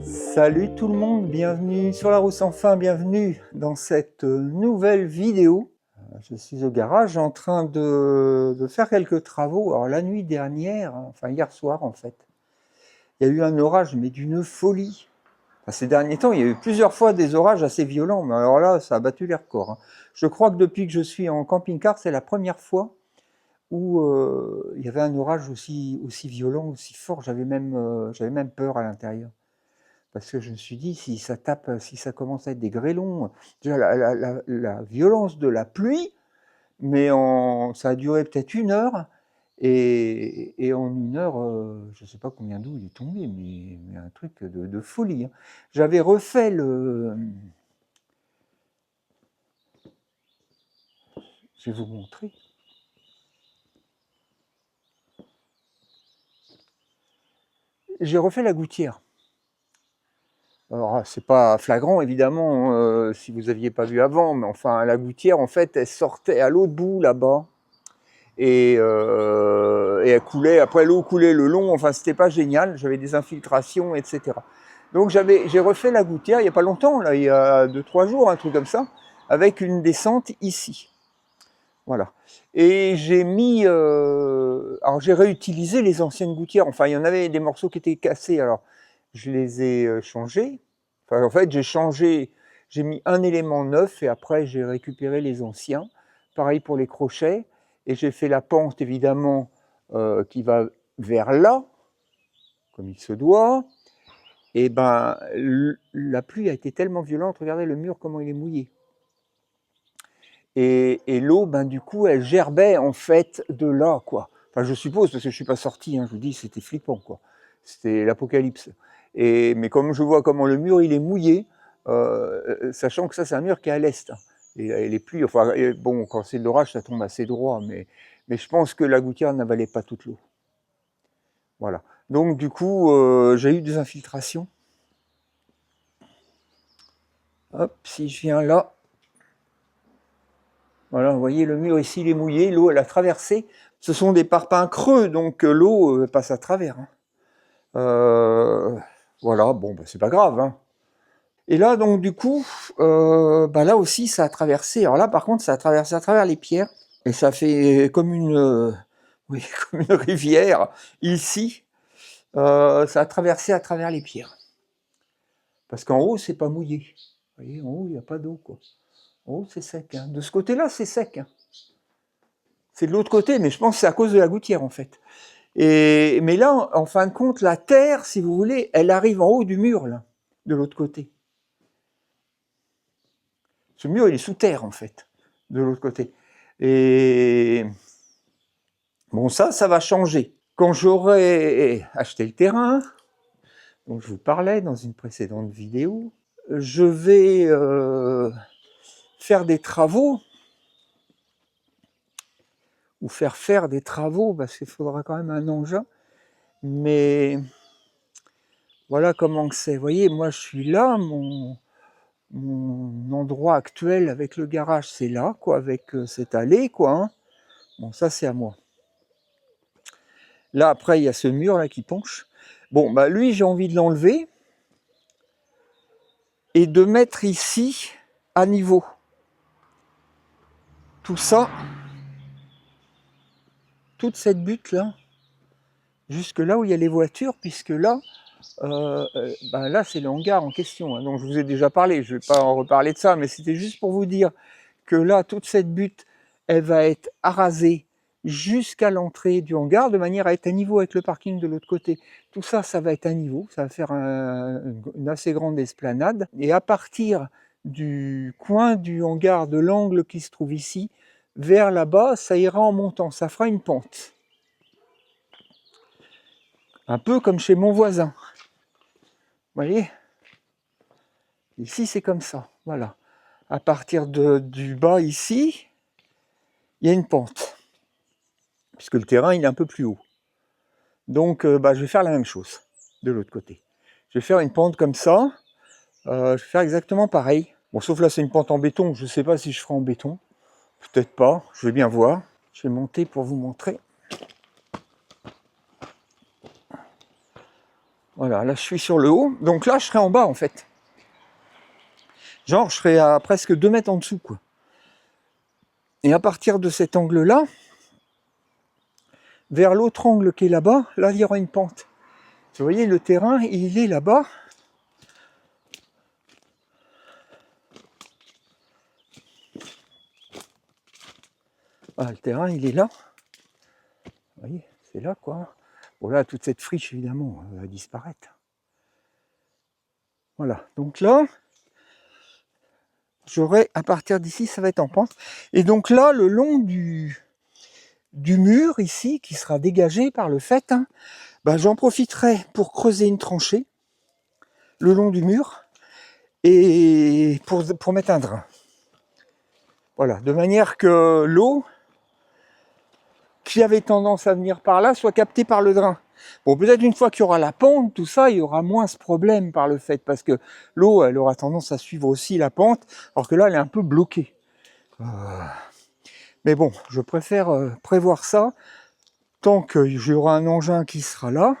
Salut tout le monde, bienvenue sur La Roue Sans Fin, bienvenue dans cette nouvelle vidéo. Je suis au garage en train de faire quelques travaux. Alors la nuit dernière, enfin hier soir en fait, il y a eu un orage mais d'une folie. Enfin, ces derniers temps, il y a eu plusieurs fois des orages assez violents, mais alors là, ça a battu les records. Je crois que depuis que je suis en camping-car, c'est la première fois où il y avait un orage aussi violent, aussi fort. J'avais même peur à l'intérieur. Parce que je me suis dit, si ça tape, si ça commence à être des grêlons, déjà la violence de la pluie, mais ça a duré peut-être 1 heure, et en 1 heure, je ne sais pas combien d'eau il est tombé, mais un truc de folie. J'avais refait je vais vous montrer. J'ai refait la gouttière. Alors, c'est pas flagrant, évidemment, si vous n'aviez pas vu avant, mais enfin, la gouttière, en fait, elle sortait à l'autre bout, là-bas, et elle coulait, après l'eau coulait le long, enfin c'était pas génial, j'avais des infiltrations, etc. Donc j'ai refait la gouttière il n'y a pas longtemps, là, il y a 2-3 jours, un truc comme ça, avec une descente ici. Voilà. Et j'ai mis, alors j'ai réutilisé les anciennes gouttières, enfin il y en avait des morceaux qui étaient cassés, alors je les ai changés. Enfin, en fait, j'ai mis un élément neuf et après j'ai récupéré les anciens. Pareil pour les crochets. Et j'ai fait la pente évidemment qui va vers là, comme il se doit. Et ben, la pluie a été tellement violente, regardez le mur comment il est mouillé. Et l'eau, ben du coup, elle gerbait en fait de là, quoi. Enfin, je suppose, parce que je suis pas sorti, hein, je vous dis, c'était flippant, quoi. C'était l'apocalypse. Mais comme je vois comment le mur il est mouillé, sachant que ça c'est un mur qui est à l'est, hein. Et les pluies, enfin bon, quand c'est de l'orage, ça tombe assez droit, mais je pense que la gouttière n'avalait pas toute l'eau. Voilà. Donc du coup, j'ai eu des infiltrations. Hop, si je viens là, voilà, vous voyez le mur ici, il est mouillé, l'eau elle a traversé. Ce sont des parpaings creux, donc l'eau passe à travers, hein. Voilà, bon, bah, c'est pas grave, hein. Et là, donc du coup, bah, là aussi, ça a traversé. Alors là, par contre, ça a traversé à travers les pierres. Et ça fait comme oui, comme une rivière ici. Ça a traversé à travers les pierres. Parce qu'en haut, c'est pas mouillé. Vous voyez, en haut, il n'y a pas d'eau, quoi. En haut, c'est sec, hein. De ce côté-là, c'est sec, hein. C'est de l'autre côté, mais je pense que c'est à cause de la gouttière, en fait. Mais là, en fin de compte, la terre, si vous voulez, elle arrive en haut du mur, là, de l'autre côté. Ce mur, il est sous terre, en fait, de l'autre côté. Et bon, ça va changer. Quand j'aurai acheté le terrain, dont je vous parlais dans une précédente vidéo, je vais faire des travaux, ou faire des travaux, parce qu'il faudra quand même un engin, mais voilà comment que c'est. Vous voyez, moi je suis là, mon endroit actuel avec le garage, c'est là, quoi, avec cette allée, quoi, hein. Bon, ça c'est à moi. Là, après, il y a ce mur là qui penche. Bon, bah lui, j'ai envie de l'enlever et de mettre ici à niveau. Tout ça, toute cette butte là, jusque là où il y a les voitures, puisque là, ben là c'est le hangar en question, hein, dont je vous ai déjà parlé. Je ne vais pas en reparler de ça, mais c'était juste pour vous dire que là, toute cette butte, elle va être arasée jusqu'à l'entrée du hangar, de manière à être à niveau avec le parking de l'autre côté. Tout ça, ça va être à niveau, ça va faire une assez grande esplanade. Et à partir du coin du hangar, de l'angle qui se trouve ici, vers là-bas, ça ira en montant, ça fera une pente. Un peu comme chez mon voisin. Vous voyez ? Ici, c'est comme ça, voilà. À partir du bas ici, il y a une pente, puisque le terrain il est un peu plus haut. Donc bah, je vais faire la même chose de l'autre côté. Je vais faire une pente comme ça, je vais faire exactement pareil. Bon, sauf là c'est une pente en béton, je ne sais pas si je ferai en béton, peut-être pas, je vais bien voir. Je vais monter pour vous montrer. Voilà, là je suis sur le haut, donc là je serai en bas en fait. Genre je serai à presque 2 mètres en dessous, quoi. Et à partir de cet angle-là, vers l'autre angle qui est là-bas, là il y aura une pente. Vous voyez, le terrain, il est là-bas. Ah, le terrain, il est là. Vous voyez, c'est là, quoi. Bon, là, toute cette friche, évidemment, va disparaître. Voilà, donc là, j'aurai, à partir d'ici, ça va être en pente. Et donc là, le long du mur, ici, qui sera dégagé par le fait, hein, ben, j'en profiterai pour creuser une tranchée, le long du mur, et pour mettre un drain. Voilà, de manière que l'eau qui avait tendance à venir par là soit captée par le drain. Bon, peut-être une fois qu'il y aura la pente, tout ça, il y aura moins ce problème par le fait, parce que l'eau, elle aura tendance à suivre aussi la pente, alors que là, elle est un peu bloquée. Mais bon, je préfère prévoir ça, tant qu'il y aura un engin qui sera là,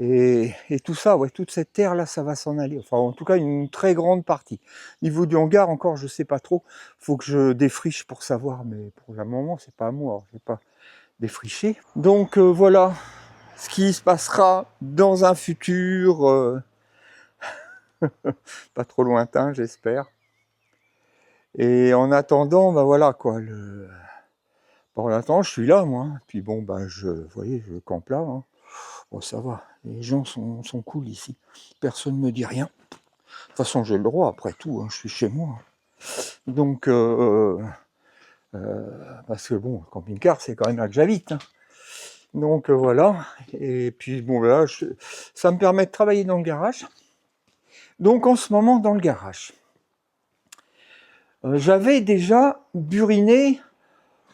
et tout ça, ouais, toute cette terre-là, ça va s'en aller. Enfin, en tout cas, une très grande partie. Niveau du hangar, encore, je sais pas trop. Faut que je défriche pour savoir, mais pour le moment, c'est pas à moi. Alors, je vais pas défricher. Donc, voilà ce qui se passera dans un futur pas trop lointain, j'espère. Et en attendant, ben voilà, quoi. Pour l'instant, je suis là, moi. Puis bon, ben, vous voyez, je campe là. Hein. Bon, ça va. Les gens sont cool ici. Personne ne me dit rien. De toute façon, j'ai le droit, après tout, hein, je suis chez moi. Donc, parce que bon, camping-car, c'est quand même là que j'habite. Hein. Donc voilà. Et puis bon, là, ça me permet de travailler dans le garage. Donc en ce moment, dans le garage, j'avais déjà buriné,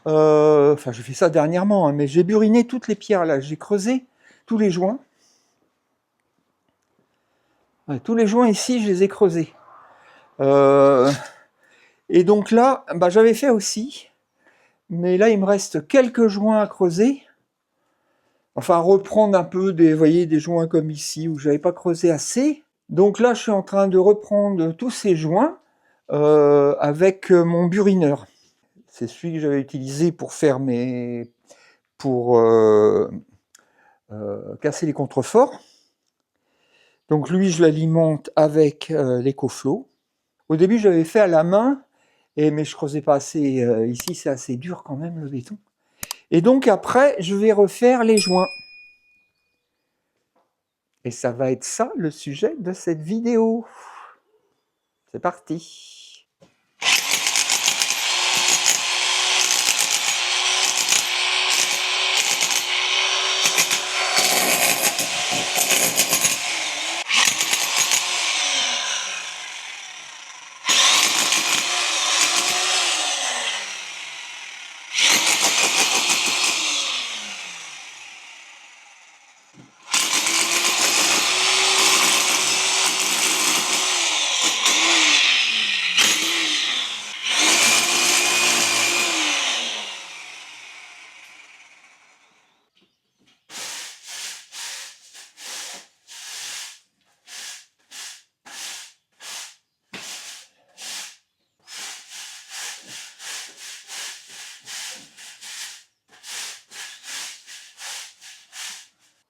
enfin j'ai fait ça dernièrement, hein, mais j'ai buriné toutes les pierres là. J'ai creusé tous les joints. Ouais, tous les joints ici, je les ai creusés. Et donc là, bah, j'avais fait aussi, mais là il me reste quelques joints à creuser. Enfin, reprendre un peu des joints comme ici où j'avais pas creusé assez. Donc là, je suis en train de reprendre tous ces joints avec mon burineur. C'est celui que j'avais utilisé pour faire pour casser les contreforts. Donc lui, je l'alimente avec l'EcoFlow. Au début, j'avais fait à la main, mais je creusais pas assez. Ici, c'est assez dur quand même, le béton. Et donc après, je vais refaire les joints. Et ça va être ça, le sujet de cette vidéo. C'est parti.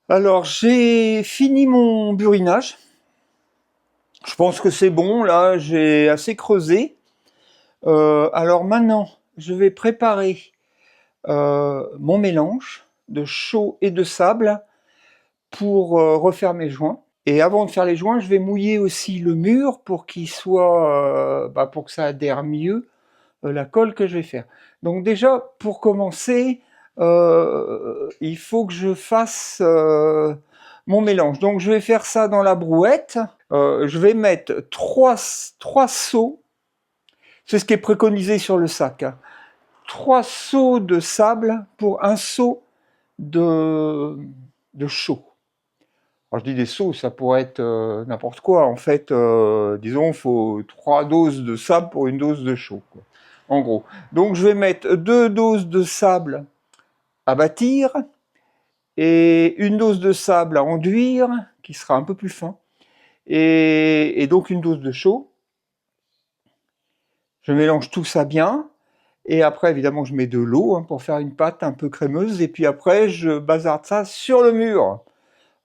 Alors, j'ai fini mon burinage. Je pense que c'est bon, là, j'ai assez creusé. Alors maintenant, je vais préparer mon mélange de chaux et de sable pour refaire mes joints. Et avant de faire les joints, je vais mouiller aussi le mur pour qu'il soit, pour que ça adhère mieux la colle que je vais faire. Donc déjà, pour commencer, il faut que je fasse mon mélange. Donc je vais faire ça dans la brouette. Je vais mettre 3 seaux. C'est ce qui est préconisé sur le sac. Hein. 3 seaux de sable pour un seau de chaux. Alors je dis des seaux, ça pourrait être n'importe quoi. En fait, disons, il faut 3 doses de sable pour une dose de chaux. Quoi. En gros. Donc je vais mettre 2 doses de sable à bâtir et une dose de sable à enduire, qui sera un peu plus fin, et donc une dose de chaud. Je mélange tout ça bien, et après évidemment je mets de l'eau hein, pour faire une pâte un peu crémeuse, et puis après je bazarde ça sur le mur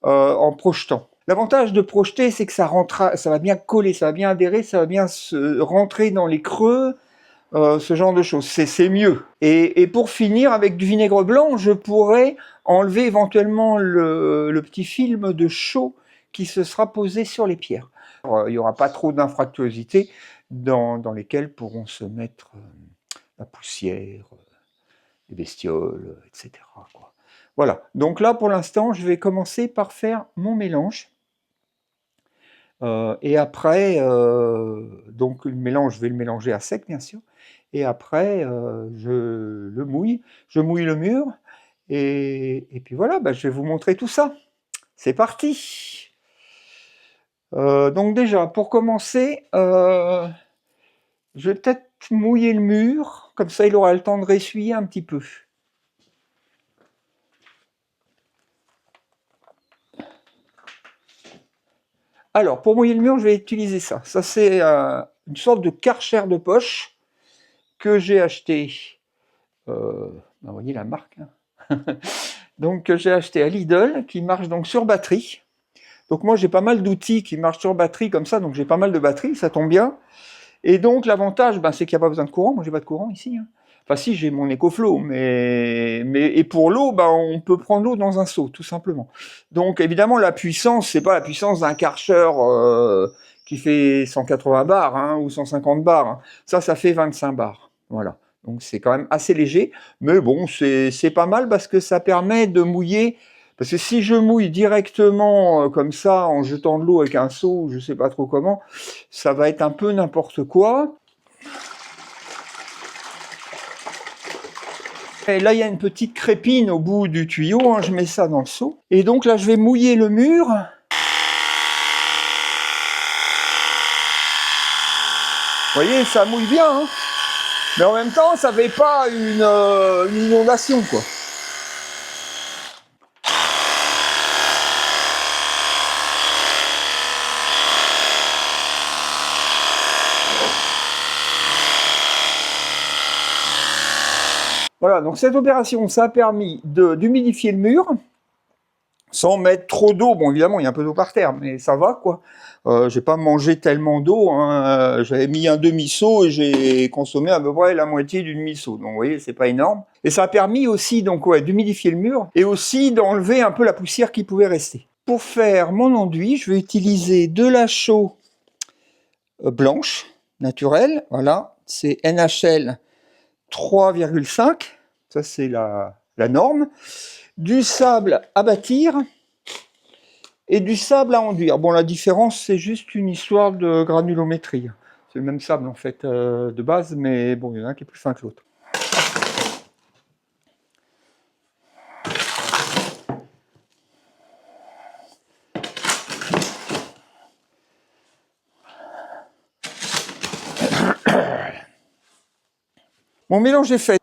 en projetant. L'avantage de projeter, c'est que ça va bien coller, ça va bien adhérer, ça va bien se rentrer dans les creux, ce genre de choses. C'est mieux. Et pour finir, avec du vinaigre blanc, je pourrais enlever éventuellement le petit film de chaux qui se sera posé sur les pierres. Il n'y aura pas trop d'infractuosité dans lesquelles pourront se mettre la poussière, les bestioles, etc. quoi. Voilà. Donc là, pour l'instant, je vais commencer par faire mon mélange. Et après, donc le mélange, je vais le mélanger à sec, bien sûr. Et après, je le mouille. Je mouille le mur. Et puis voilà, bah, je vais vous montrer tout ça. C'est parti! Donc déjà, pour commencer, je vais peut-être mouiller le mur. Comme ça, il aura le temps de ressuyer un petit peu. Alors, pour mouiller le mur, je vais utiliser ça. Ça, c'est une sorte de Karcher de poche que j'ai acheté. Vous voyez la marque. Hein. Donc, j'ai acheté à Lidl, qui marche donc sur batterie. Donc, moi, j'ai pas mal d'outils qui marchent sur batterie comme ça. Donc, j'ai pas mal de batterie, ça tombe bien. Et donc, l'avantage, c'est qu'il n'y a pas besoin de courant. Moi, j'ai pas de courant ici. Hein. Enfin, si, j'ai mon EcoFlow, et pour l'eau, on peut prendre l'eau dans un seau, tout simplement. Donc, évidemment, la puissance, c'est pas la puissance d'un Karcher qui fait 180 bars hein, ou 150 bars. Hein. Ça fait 25 bars. Voilà. Donc, c'est quand même assez léger. Mais bon, c'est pas mal parce que ça permet de mouiller. Parce que si je mouille directement comme ça, en jetant de l'eau avec un seau, je sais pas trop comment, ça va être un peu n'importe quoi. Et là, il y a une petite crépine au bout du tuyau, hein, je mets ça dans le seau. Et donc là, je vais mouiller le mur. Vous voyez, ça mouille bien, hein. Mais en même temps, ça fait pas une inondation, quoi. Voilà, donc cette opération, ça a permis d'humidifier le mur, sans mettre trop d'eau. Bon, évidemment, il y a un peu d'eau par terre, mais ça va, quoi. J'ai pas mangé tellement d'eau. Hein. J'avais mis un demi-seau et j'ai consommé à peu près la moitié du demi-seau. Donc, vous voyez, c'est pas énorme. Et ça a permis aussi, donc, d'humidifier le mur et aussi d'enlever un peu la poussière qui pouvait rester. Pour faire mon enduit, je vais utiliser de la chaux blanche, naturelle. Voilà, c'est NHL 3,5. Ça, c'est la norme. Du sable à bâtir et du sable à enduire. Bon, la différence, c'est juste une histoire de granulométrie. C'est le même sable, en fait, de base, mais bon, il y en a un qui est plus fin que l'autre. Mon mélange est fait.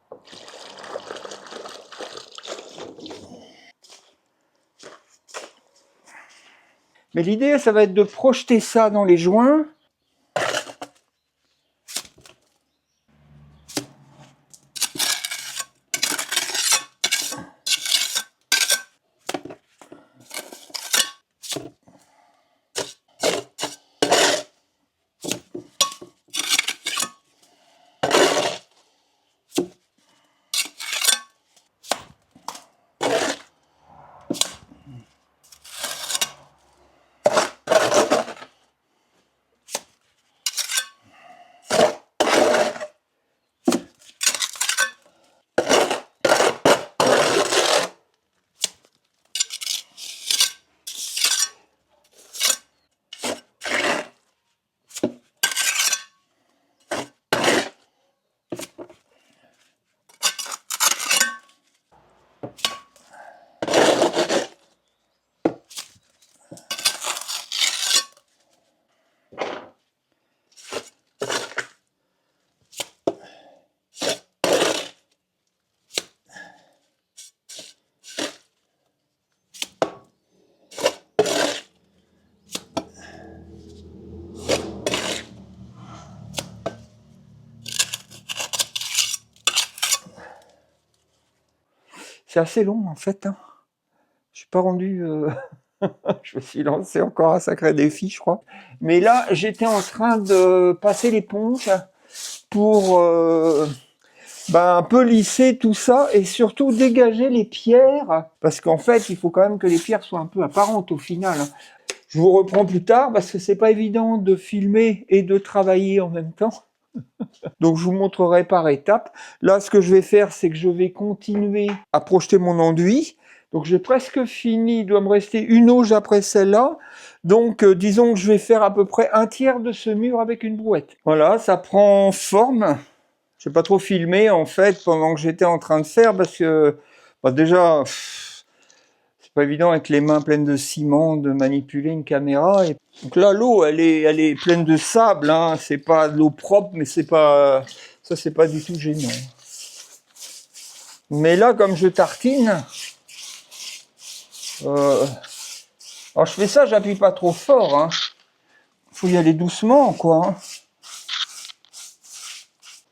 Mais l'idée, ça va être de projeter ça dans les joints. C'est assez long en fait, hein. Je suis pas rendu... je me suis lancé encore un sacré défi, je crois. Mais là, j'étais en train de passer l'éponge pour un peu lisser tout ça et surtout dégager les pierres. Parce qu'en fait, il faut quand même que les pierres soient un peu apparentes au final, hein. Je vous reprends plus tard parce que c'est pas évident de filmer et de travailler en même temps. Donc je vous montrerai par étapes. Là, ce que je vais faire, c'est que je vais continuer à projeter mon enduit. Donc j'ai presque fini, il doit me rester une auge après celle-là. Donc disons que je vais faire à peu près un tiers de ce mur avec une brouette. Voilà, ça prend forme. Je n'ai pas trop filmé en fait pendant que j'étais en train de faire parce que déjà, c'est pas évident avec les mains pleines de ciment de manipuler une caméra. Et... Donc là, l'eau, elle est pleine de sable, hein. C'est pas de l'eau propre, mais c'est pas du tout gênant. Mais là, comme je tartine, alors je fais ça, j'appuie pas trop fort, hein. Faut y aller doucement, quoi, hein.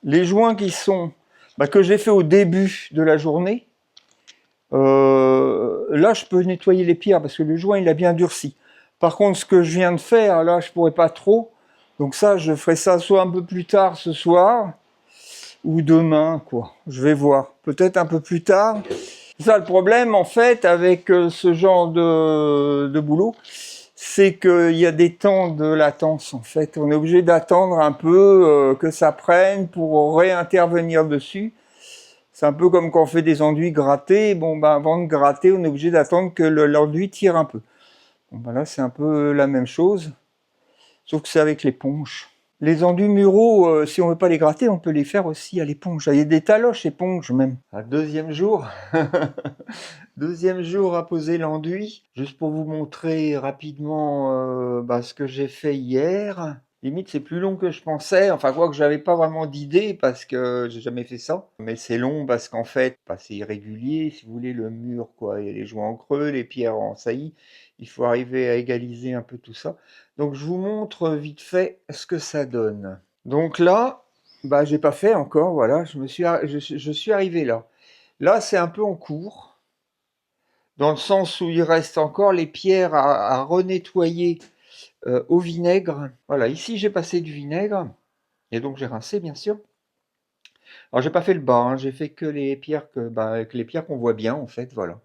Les joints qui sont que j'ai fait au début de la journée, là, je peux nettoyer les pierres parce que le joint, il a bien durci. Par contre, ce que je viens de faire, là, je pourrais pas trop. Donc ça, je ferai ça soit un peu plus tard ce soir ou demain, quoi. Je vais voir. Peut-être un peu plus tard. C'est ça le problème, en fait, avec ce genre de boulot, c'est qu'il y a des temps de latence, en fait. On est obligé d'attendre un peu que ça prenne pour réintervenir dessus. C'est un peu comme quand on fait des enduits grattés. Bon, avant de gratter, on est obligé d'attendre que l'enduit tire un peu. Bon, là, c'est un peu la même chose, sauf que c'est avec l'éponge. Les enduits muraux, si on veut pas les gratter, on peut les faire aussi à l'éponge. Il y a des taloches éponges même. Deuxième jour, deuxième jour à poser l'enduit. Juste pour vous montrer rapidement ce que j'ai fait hier. Limite, c'est plus long que je pensais. Enfin, quoi que j'avais pas vraiment d'idée parce que j'ai jamais fait ça. Mais c'est long parce qu'en fait, c'est irrégulier. Si vous voulez, le mur, quoi. Il y a les joints en creux, les pierres en saillie. Il faut arriver à égaliser un peu tout ça. Donc, je vous montre vite fait ce que ça donne. Donc là, j'ai pas fait encore. Voilà, je suis arrivé là. Là, c'est un peu en cours. Dans le sens où il reste encore les pierres à renettoyer au vinaigre. Voilà, ici j'ai passé du vinaigre et donc j'ai rincé bien sûr. Alors j'ai pas fait le bas, hein, j'ai fait que les pierres qu'on voit bien en fait, voilà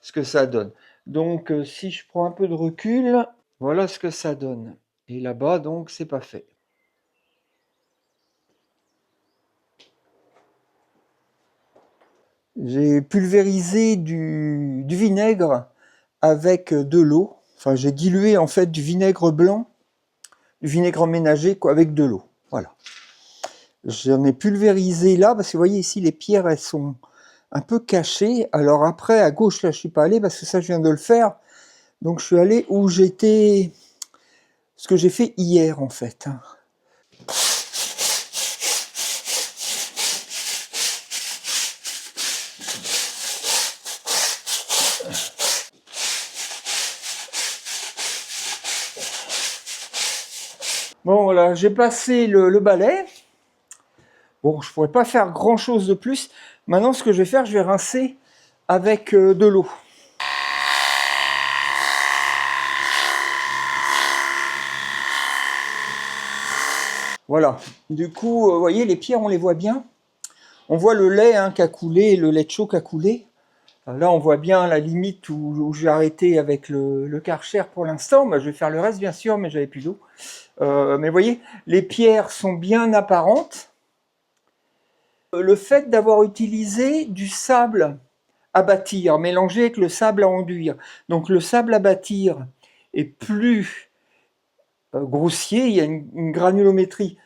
ce que ça donne. Donc si je prends un peu de recul, voilà ce que ça donne. Et là-bas donc c'est pas fait. J'ai pulvérisé du vinaigre avec de l'eau. Enfin j'ai dilué en fait du vinaigre blanc, du vinaigre ménager quoi, avec de l'eau. Voilà. J'en ai pulvérisé là, parce que vous voyez ici, les pierres, elles sont un peu cachées. Alors après, à gauche, là, je suis pas allé, parce que ça, je viens de le faire. Donc, je suis allé où j'étais... Ce que j'ai fait hier, en fait. Bon, voilà, j'ai passé le balai. Bon, je pourrais pas faire grand-chose de plus. Maintenant, ce que je vais faire, je vais rincer avec de l'eau. Voilà. Du coup, vous voyez, les pierres, on les voit bien. On voit le lait qui a coulé, le lait de chaud qui a coulé. Là, on voit bien la limite où j'ai arrêté avec le Karcher pour l'instant. Je vais faire le reste, bien sûr, mais j'avais plus d'eau. Mais vous voyez, les pierres sont bien apparentes. Le fait d'avoir utilisé du sable à bâtir, mélangé avec le sable à enduire. Donc le sable à bâtir est plus grossier, il y a une granulométrie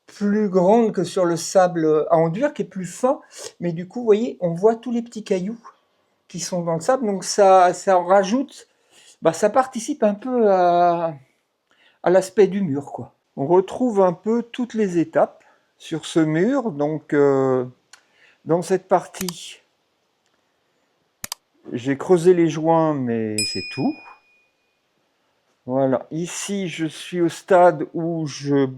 plus grande que sur le sable à enduire, qui est plus fin. Mais du coup, vous voyez, on voit tous les petits cailloux qui sont dans le sable, donc ça en rajoute, ça participe un peu à l'aspect du mur, quoi. On retrouve un peu toutes les étapes sur ce mur, donc dans cette partie, j'ai creusé les joints, mais c'est tout. Voilà, ici je suis au stade où je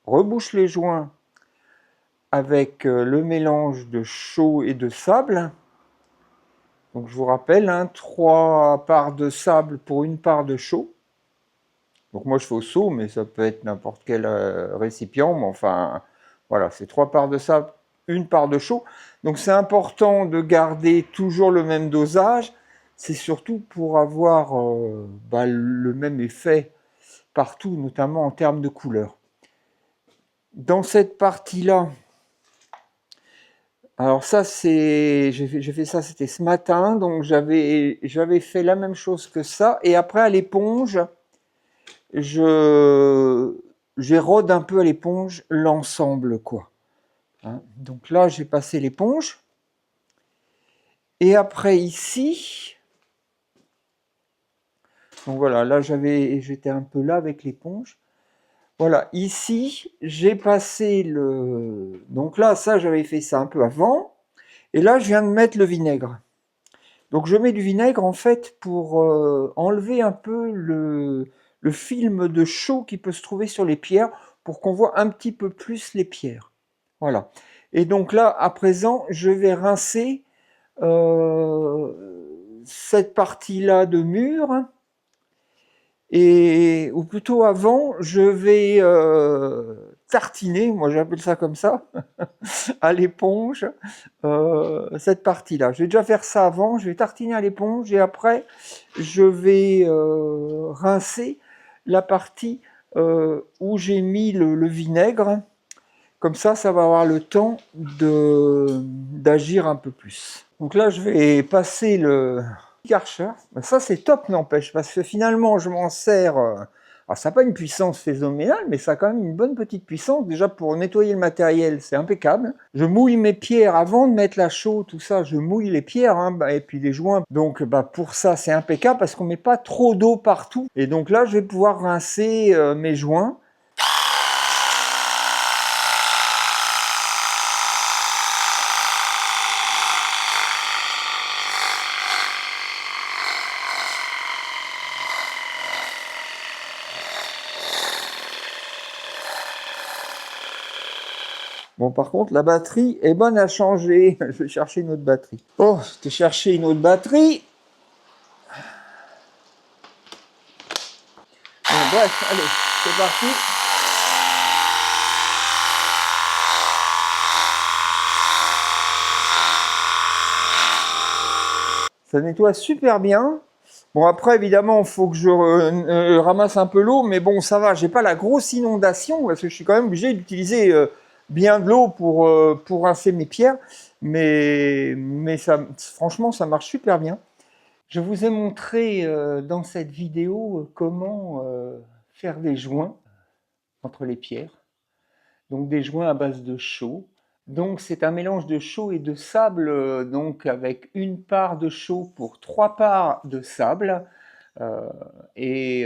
rebouche les joints avec le mélange de chaux et de sable. Donc je vous rappelle, hein, 3 parts de sable pour 1 part de chaux. Donc moi je fais au seau, mais ça peut être n'importe quel récipient. Mais enfin, voilà, c'est 3 parts de sable, 1 part de chaux. Donc c'est important de garder toujours le même dosage. C'est surtout pour avoir le même effet partout, notamment en termes de couleur. Dans cette partie-là, alors ça c'est, j'ai fait ça, c'était ce matin, donc j'avais fait la même chose que ça. Et après à l'éponge, j'érode un peu à l'éponge l'ensemble, quoi. Hein. Donc là, j'ai passé l'éponge. Et après ici, donc voilà, là j'étais un peu là avec l'éponge. Voilà, ici, j'ai passé le... Donc là, ça, j'avais fait ça un peu avant. Et là, je viens de mettre le vinaigre. Donc je mets du vinaigre, en fait, pour enlever un peu le film de chaux qui peut se trouver sur les pierres, pour qu'on voit un petit peu plus les pierres. Voilà. Et donc là, à présent, je vais rincer euh, cette partie-là de mur. Et, ou plutôt avant, je vais tartiner, moi j'appelle ça comme ça, à l'éponge, cette partie-là. Je vais déjà faire ça avant, je vais tartiner à l'éponge et après, je vais rincer la partie où j'ai mis le vinaigre. Comme ça va avoir le temps d'agir un peu plus. Donc là, je vais passer le Karcher. Ça, c'est top, n'empêche, parce que finalement, je m'en sers. Alors, ça n'a pas une puissance phénoménale, mais ça a quand même une bonne petite puissance. Déjà, pour nettoyer le matériel, c'est impeccable. Je mouille mes pierres avant de mettre la chaux, tout ça. Je mouille les pierres, hein, et puis les joints. Donc, pour ça, c'est impeccable parce qu'on ne met pas trop d'eau partout. Et donc là, je vais pouvoir rincer mes joints. Bon, par contre, la batterie est bonne à changer. Je vais chercher une autre batterie. Oh, je vais chercher une autre batterie. Bon, bref, allez, c'est parti. Ça nettoie super bien. Bon, après, évidemment, il faut que je ramasse un peu l'eau, mais bon, ça va. J'ai pas la grosse inondation parce que je suis quand même obligé d'utiliser bien de l'eau pour rincer mes pierres. Mais ça, franchement, ça marche super bien. Je vous ai montré dans cette vidéo comment faire des joints entre les pierres. Donc des joints à base de chaux. Donc c'est un mélange de chaux et de sable, donc avec 1 part de chaux pour 3 parts de sable. Et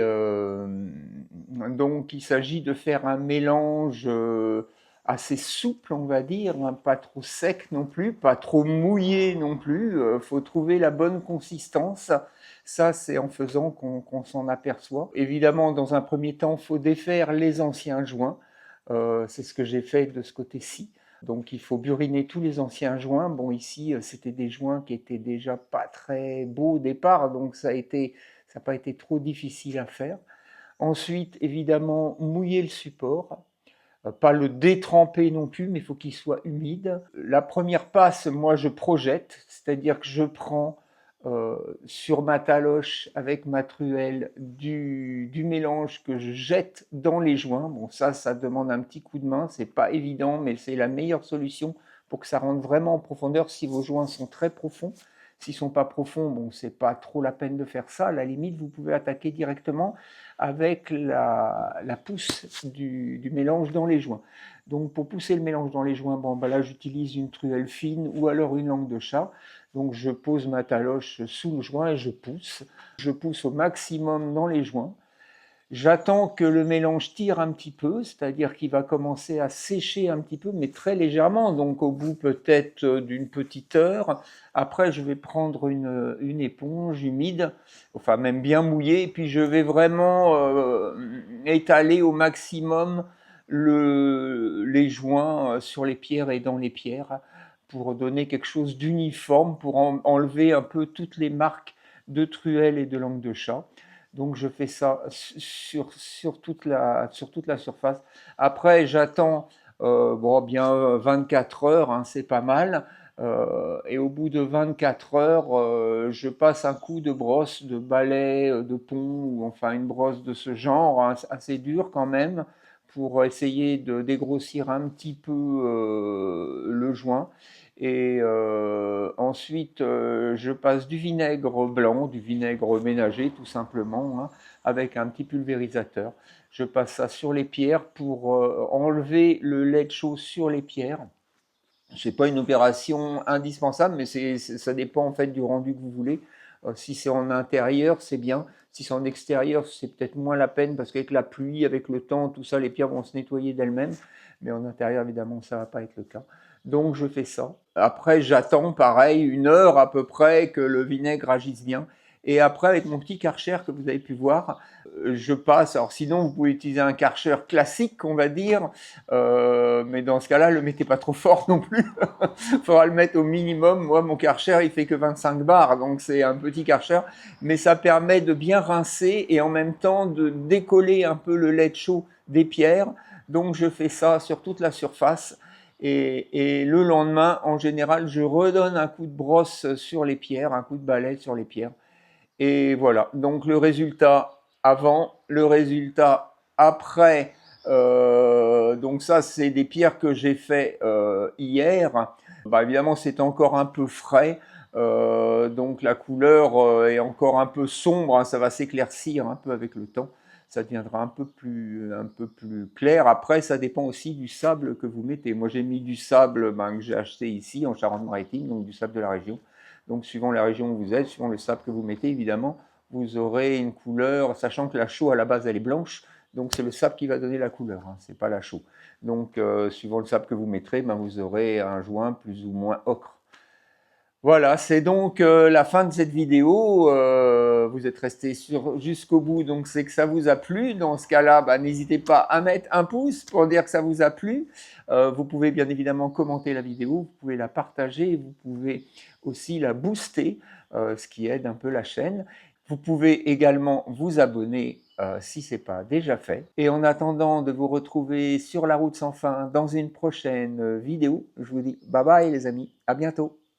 donc il s'agit de faire un mélange assez souple, on va dire, hein, pas trop sec non plus, pas trop mouillé non plus. Faut trouver la bonne consistance. Ça, c'est en faisant qu'on s'en aperçoit. Évidemment, dans un premier temps, il faut défaire les anciens joints. C'est ce que j'ai fait de ce côté-ci. Donc il faut buriner tous les anciens joints. Bon, ici, c'était des joints qui étaient déjà pas très beaux au départ, donc ça n'a pas été trop difficile à faire. Ensuite, évidemment, mouiller le support. Pas le détremper non plus, mais il faut qu'il soit humide. La première passe, moi, je projette, c'est-à-dire que je prends sur ma taloche avec ma truelle du mélange que je jette dans les joints. Bon, ça demande un petit coup de main, c'est pas évident, mais c'est la meilleure solution pour que ça rentre vraiment en profondeur si vos joints sont très profonds. S'ils sont pas profonds, bon, c'est pas trop la peine de faire ça. À la limite, vous pouvez attaquer directement avec la pousse du mélange dans les joints. Donc pour pousser le mélange dans les joints, bon, là j'utilise une truelle fine ou alors une langue de chat. Donc je pose ma taloche sous le joint et je pousse. Je pousse au maximum dans les joints. J'attends que le mélange tire un petit peu, c'est-à-dire qu'il va commencer à sécher un petit peu, mais très légèrement, donc au bout peut-être d'une petite heure. Après, je vais prendre une éponge humide, enfin même bien mouillée, et puis je vais vraiment étaler au maximum les joints sur les pierres et dans les pierres pour donner quelque chose d'uniforme, pour enlever un peu toutes les marques de truelle et de langue de chat. Donc je fais ça sur toute la surface. Après, j'attends bon, bien 24 heures, hein, c'est pas mal. Et au bout de 24 heures, je passe un coup de brosse, de balai, de pont, ou enfin une brosse de ce genre, hein, assez dure quand même, pour essayer de dégrossir un petit peu le joint. Et ensuite, je passe du vinaigre blanc, du vinaigre ménager tout simplement, hein, avec un petit pulvérisateur. Je passe ça sur les pierres pour enlever le lait chaud sur les pierres. Ce n'est pas une opération indispensable, mais ça dépend en fait du rendu que vous voulez. Si c'est en intérieur, c'est bien. Si c'est en extérieur, c'est peut-être moins la peine parce qu'avec la pluie, avec le temps, tout ça, les pierres vont se nettoyer d'elles-mêmes. Mais en intérieur, évidemment, ça ne va pas être le cas. Donc, je fais ça. Après, j'attends, pareil, 1 heure à peu près que le vinaigre agisse bien. Et après, avec mon petit Karcher que vous avez pu voir, je passe. Alors, sinon, vous pouvez utiliser un Karcher classique, on va dire. Mais dans ce cas-là, le mettez pas trop fort non plus. Il faudra le mettre au minimum. Moi, mon Karcher, il fait que 25 bars, donc c'est un petit Karcher. Mais ça permet de bien rincer et en même temps de décoller un peu le lait chaud des pierres. Donc, je fais ça sur toute la surface. Et le lendemain, en général, je redonne un coup de brosse sur les pierres, un coup de balai sur les pierres. Et voilà, donc le résultat avant, le résultat après. Donc ça, c'est des pierres que j'ai fait hier. Bah, évidemment, c'est encore un peu frais. Donc la couleur est encore un peu sombre, hein, ça va s'éclaircir un peu avec le temps. Ça deviendra un peu plus clair. Après, ça dépend aussi du sable que vous mettez. Moi, j'ai mis du sable que j'ai acheté ici en Charente-Maritime, donc du sable de la région. Donc, suivant la région où vous êtes, suivant le sable que vous mettez, évidemment, vous aurez une couleur, sachant que la chaux, à la base, elle est blanche. Donc, c'est le sable qui va donner la couleur, hein, c'est pas la chaux. Donc, suivant le sable que vous mettrez, vous aurez un joint plus ou moins ocre. Voilà, c'est donc la fin de cette vidéo. Vous êtes resté jusqu'au bout, donc c'est que ça vous a plu. Dans ce cas-là, n'hésitez pas à mettre un pouce pour dire que ça vous a plu. Vous pouvez bien évidemment commenter la vidéo, vous pouvez la partager, vous pouvez aussi la booster, ce qui aide un peu la chaîne. Vous pouvez également vous abonner si ce n'est pas déjà fait. Et en attendant de vous retrouver sur la route sans fin dans une prochaine vidéo, je vous dis bye bye les amis, à bientôt.